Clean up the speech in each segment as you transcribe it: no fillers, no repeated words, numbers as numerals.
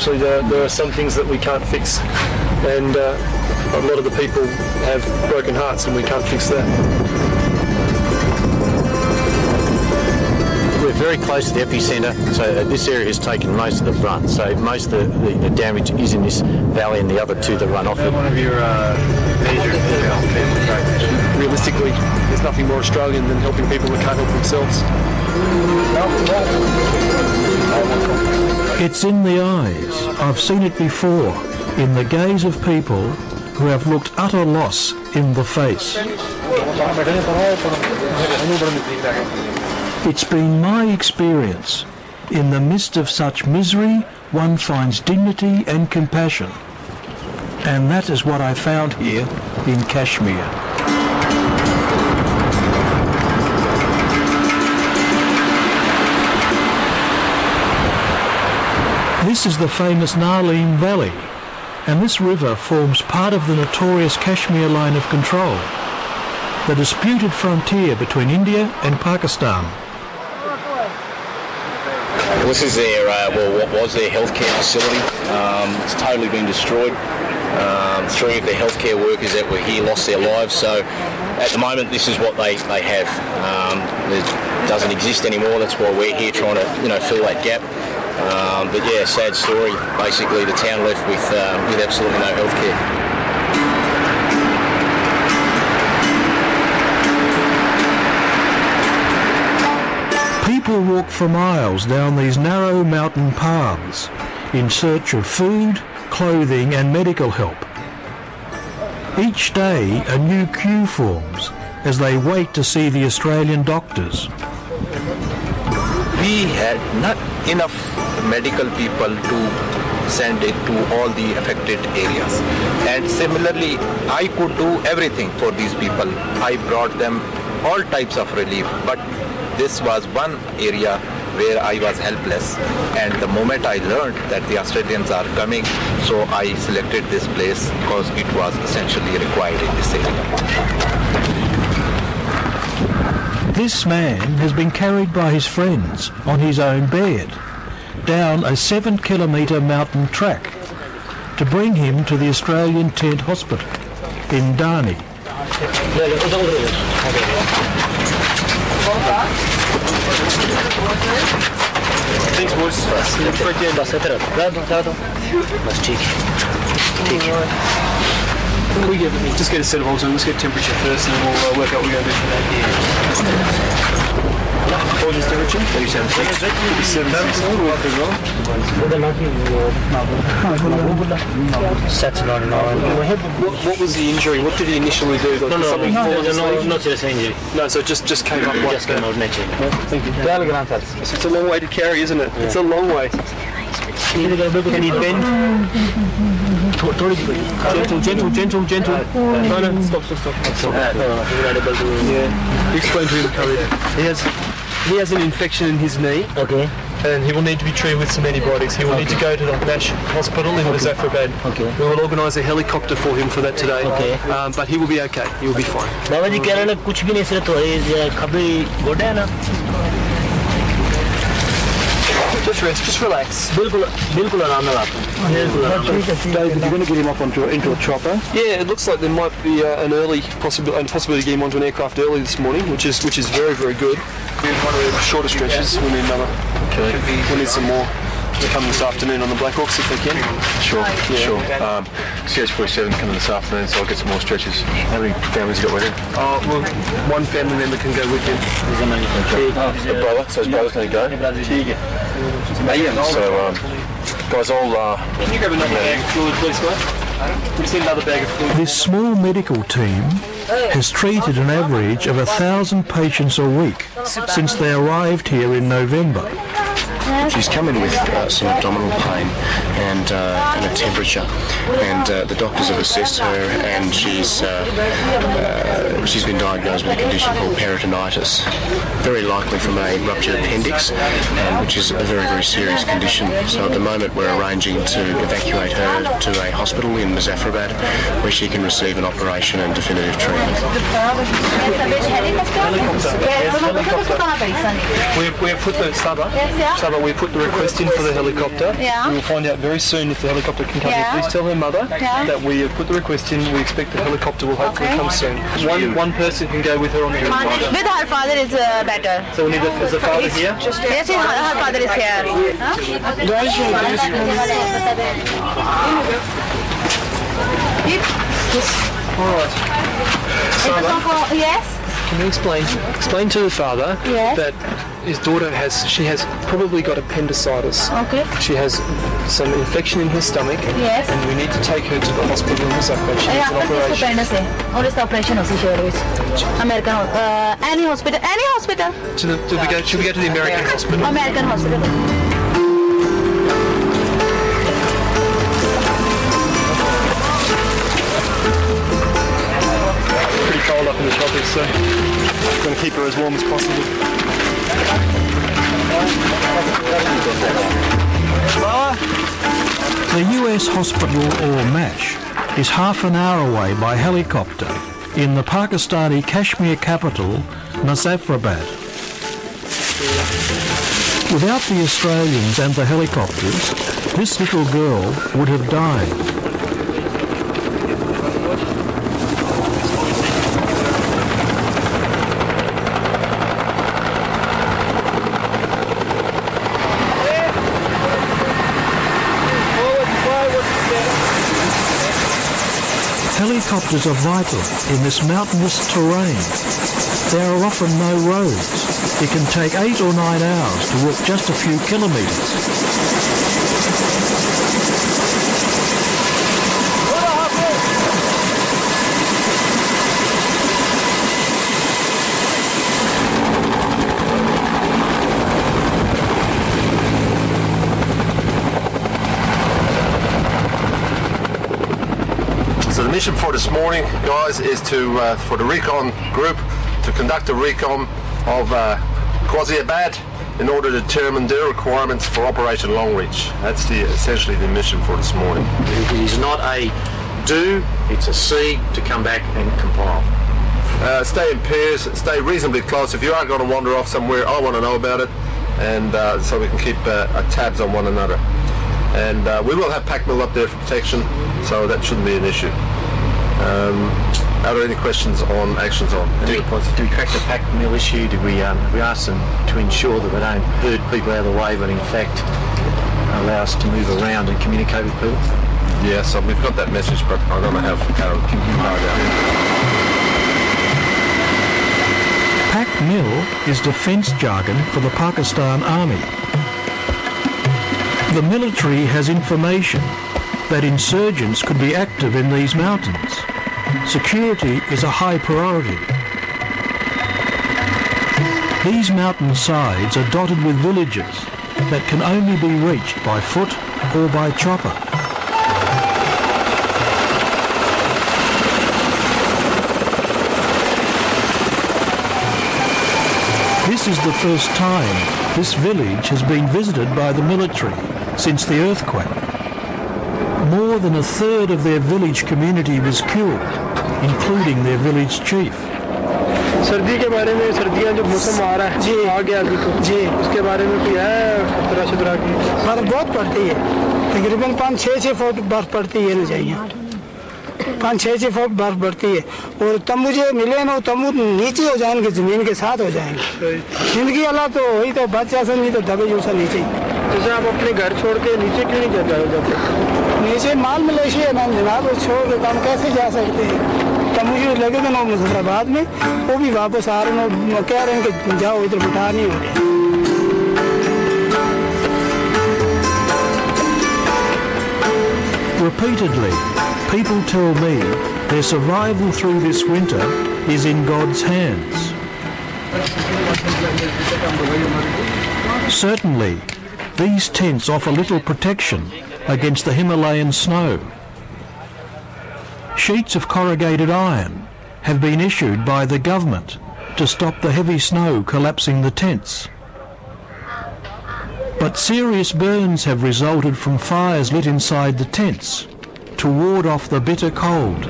unfortunately there are some things that we can't fix, and a lot of the people have broken hearts and we can't fix that. We're very close to the epicentre, so this area has taken most of the brunt. So most of the damage is in this valley and the other two that run off it. One of your major realistically, there's nothing more Australian than helping people that can't help themselves. It's in the eyes. I've seen it before, in the gaze of people who have looked utter loss in the face. It's been my experience. In the midst of such misery, one finds dignity and compassion. And that is what I found here in Kashmir. This is the famous Narleem Valley, and this river forms part of the notorious Kashmir line of control, the disputed frontier between India and Pakistan. This is their, what was their healthcare facility. It's totally been destroyed. 3 of the healthcare workers that were here lost their lives. So at the moment, this is what they have. It doesn't exist anymore. That's why we're here trying to, fill that gap. But yeah, sad story. Basically, the town left with absolutely no healthcare. People walk for miles down these narrow mountain paths in search of food, clothing and medical help. Each day a new queue forms as they wait to see the Australian doctors. We had not enough medical people to send it to all the affected areas. And similarly, I could do everything for these people. I brought them all types of relief, but this was one area where I was helpless. And the moment I learned that the Australians are coming, so I selected this place because it was essentially required in this area. This man has been carried by his friends on his own bed down a 7-kilometre mountain track to bring him to the Australian Tent Hospital in Dani. Thanks, boys. Just get a set of holes in. Let's get temperature first, and then we'll work out what we're going to do from that. Hold this temperature. 37.6. 37.6. What was the injury? What did he initially do? No, not serious injury. No, so it just came up like just came out naturally. Thank you. It's a long way to carry, isn't it? Yeah. It's a long way. Can he bend? Gentle. No, stop. Yeah. Explain to him, Khalid. He has an infection in his knee. Okay. And he will need to be treated with some antibiotics. He will need to go to the Nash Hospital in Muzaffarabad. Okay. We will organise a helicopter for him for that today. Okay. But he will be okay. He will be fine. बाबाजी कह रहे हैं कुछ भी नहीं सिर्फ तो खबरी गोड़ा है ना Just rest, just relax. बिल्कुल आराम में लाता हूँ David, you're going to get him up into a chopper. Yeah, it looks like there might be an early possibility to get him onto an aircraft early this morning, which is very, very good. One of the shorter stretches. We need another. Okay. We need some more to come this afternoon on the Black Hawks if they can. Sure. CH-47 coming this afternoon, so I'll get some more stretches. How many families you got with him? Well, one family member can go with him. A brother, so his brother's going to go. So, guys, all... Can you grab another bag of fluid, please, mate? We just need another bag of fluid. This small medical team has treated an average of 1,000 patients a week since they arrived here in November. She's come in with some abdominal pain and a temperature, and the doctors have assessed her, and she's been diagnosed with a condition called peritonitis, very likely from a ruptured appendix, which is a very, very serious condition. So at the moment we're arranging to evacuate her to a hospital in Muzaffarabad where she can receive an operation and definitive treatment. We have put the Sabah, we put the request in for the helicopter. Yeah. We will find out very soon if the helicopter can come here. Please tell her mother that we have put the request in. We expect the helicopter will hopefully come soon. One person can go with her on the helicopter. With her father is better. So we need is the father here? Yes, her father is here. All right. Yes. Can you explain to the father that his daughter has probably got appendicitis. Okay. She has some infection in her stomach. Yes. And we need to take her to the hospital in Muzaffer. She needs an operation. Or is the operation also sure with American any hospital? Any hospital? Should we go to the American hospital? American hospital. Pretty cold up in the tropics, so I'm going to keep her as warm as possible. The US hospital, or MASH, is half an hour away by helicopter in the Pakistani Kashmir capital, Muzaffarabad. Without the Australians and the helicopters, this little girl would have died. Helicopters are vital in this mountainous terrain. There are often no roads. It can take 8 or 9 hours to walk just a few kilometres. So the mission for this morning, guys, is for the recon group to conduct a recon of Ghaziabad in order to determine their requirements for Operation Long Reach. That's essentially the mission for this morning. It is not a do, it's a see to come back and compile. Stay in pairs, stay reasonably close. If you are going to wander off somewhere, I want to know about it, and so we can keep tabs on one another. And we will have pack mill up there for protection, so that shouldn't be an issue. Are there any questions on actions on? Do we crack the pack mill issue? Do we ask them to ensure that they don't herd people out of the way, but in fact allow us to move around and communicate with people? Yes, so we've got that message, but I don't know how far down. Pack mill is defence jargon for the Pakistan Army. The military has information that insurgents could be active in these mountains. Security is a high priority. These mountain sides are dotted with villages that can only be reached by foot or by chopper. This is the first time this village has been visited by the military since the earthquake. More than a third of their village community was killed, including their village chief. सर्दी के बारे में सर्दियाँ जो मौसम आ रहा है जी आ गया अभी तो जी उसके बारे में कोई है खतरा शतरा की बर्फ बहुत पड़ती है तकरीबन 5-6 फुट बर्फ पड़ती है ना चाहिए 5-6 फुट बर्फ पड़ती है और तंबू जो मिले ना वो तंबू नीचे हो जाएंगे जमीन के साथ हो जाएंगे जिंदगी अल्लाह तो वही तो बच जा नहीं तो दबे जूसा नीचे जैसे आप अपने घर छोड़ के नीचे क्यों नहीं जाते नीचे माल मलेशिया है जनाब छोड़ के हम कैसे जा सकते हैं तंबू जो लगे थे ना मुजफ्फराबाद में वो भी वापस आ रहे हैं कह रहे हैं कि जाओ इधर बिठा नहीं हो रहे Repeatedly, people tell me their survival through this winter is in God's hands. Certainly, these tents offer little protection against the Himalayan snow. Sheets of corrugated iron have been issued by the government to stop the heavy snow collapsing the tents. But serious burns have resulted from fires lit inside the tents to ward off the bitter cold.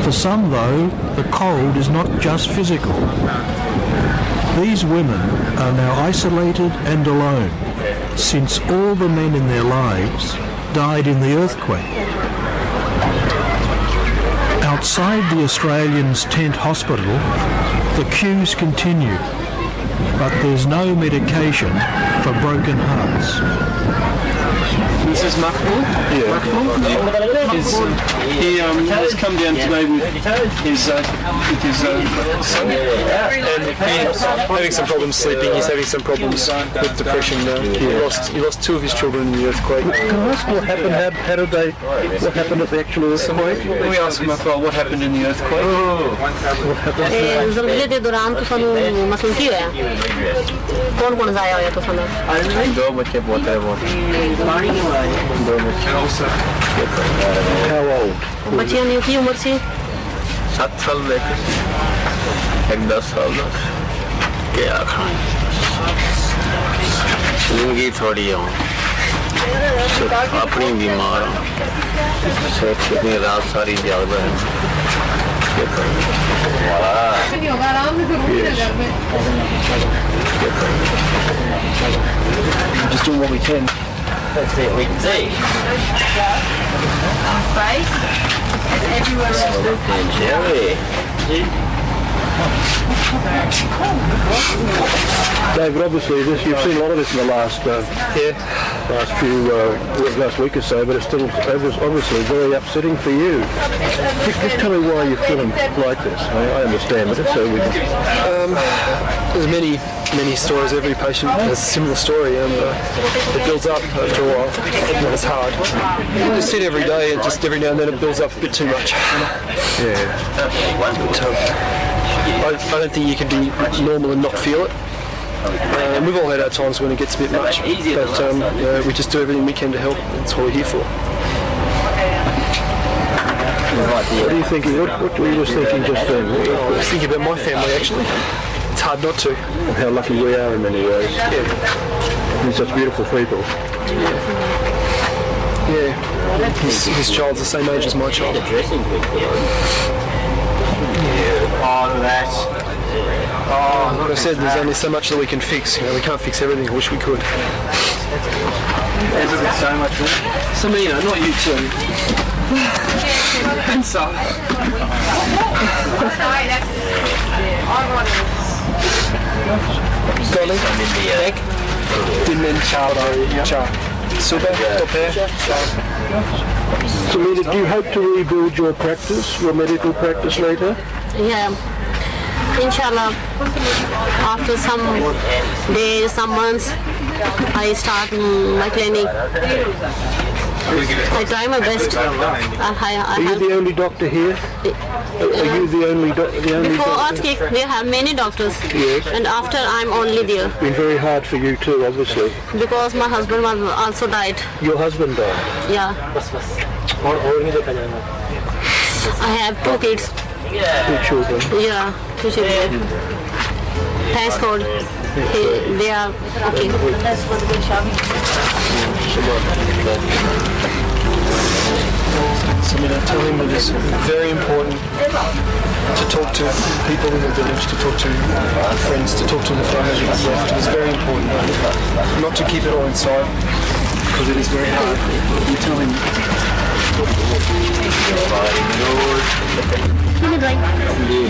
For some, though, the cold is not just physical. These women are now isolated and alone, since all the men in their lives died in the earthquake. Outside the Australians' tent hospital, the queues continue, but there's no medication for broken hearts. This is Mahmoud. Yeah. He has come down today with his son, and he's having some problems sleeping. He's having some problems with depression. He lost two of his children in the earthquake. Can I ask what happened? What happened at the actual earthquake? We asked him about what happened in the earthquake. ज़लज़ले के दौरान तो सानू मसलन की होया कौन-कौन जाया होया तो सानू दो बच्चे बहुत है वो How old? बच्चियां ने की उम्र से 7 साल लेकर 10 साल क्या खाएं जिंदगी थोड़ी हो अपनी बीमार हो सोच कितनी रात सारी जाग रहे हैं Just doing what we can. That's it, we can see. Face everywhere. Jerry. David, obviously you've seen a lot of this in the last week or so, but it's still obviously very upsetting for you. Just tell me why you're feeling like this. I understand, but it's so we There's many stories. Every patient has a similar story, and it builds up after a while. It's hard. You just sit every day, and just every now and then it builds up a bit too much. Yeah. But, I don't think you can be normal and not feel it. We've all had our times when it gets a bit much, but we just do everything we can to help. That's what we're here for. What are you thinking? What were you just thinking just then? I was thinking about my family, actually. It's hard not to. And how lucky we are in many ways. Yeah. We're such beautiful people. Yeah. His child's the same age as my child. Like I said, there's only so much that we can fix. We can't fix everything. I wish we could. So much more. Samina, not you too. And so. Dolly, Meg, Dinman, Char. Super, Samina, do you hope to rebuild your practice, your medical practice later? Yeah. Inshallah, after some days, some months, I start my clinic. I try my best. Are you the only doctor here? Are you the only doctor? Before earthquake, we have many doctors. Yes. And after, I'm only there. It's been very hard for you too, obviously. Because my husband was also died. Your husband died? Yeah. I have 2 kids. 2 children? Yeah, 2 children. Thanks God. They are okay. Samina, tell him it is very important to talk to people in the village, to talk to friends, to talk to the family that he's left. It is very important not to keep it all inside, because it is very hard. You tell him. Thank you.